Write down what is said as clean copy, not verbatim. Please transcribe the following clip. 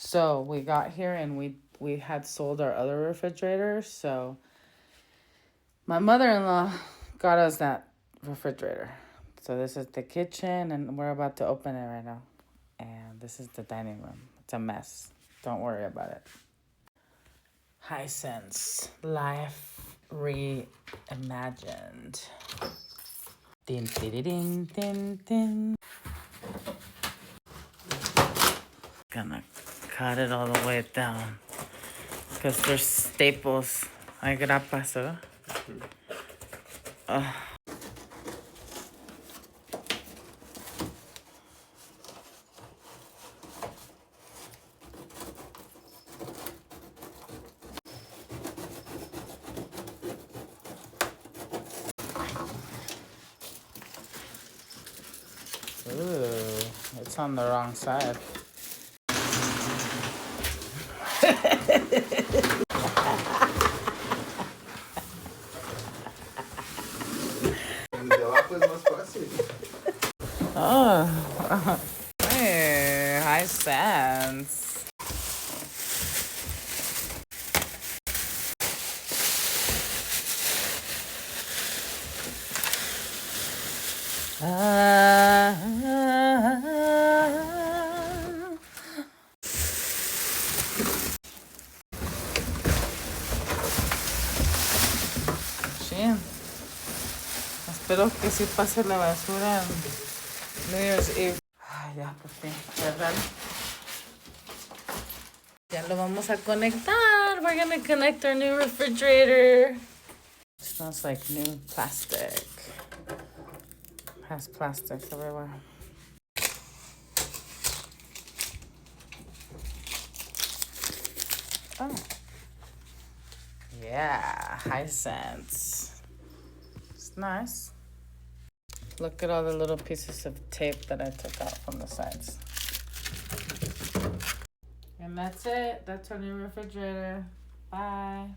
So we got here and we had sold our other refrigerator. So my mother-in-law got us that refrigerator. So this is the kitchen, and we're about to open it right now. And this is the dining room. It's a mess. Don't worry about it. Hisense Life Reimagined. Din, din, din, din, din. Gonna cut it all the way down because there's staples. Ay, grapas, ¿verdad? Ooh, it's on the wrong side. Oh, hey, Hisense. Sí. Espero que sí pase la basura en New Year's Eve. Ay, ya, por fin, ¿verdad? Ya lo vamos a conectar. We're gonna connect our new refrigerator. It smells like new plastic. Has plastic everywhere. Oh. Yeah, Hisense. It's nice. Look at all the little pieces of tape that I took out from the sides. And that's it. That's our new refrigerator. Bye.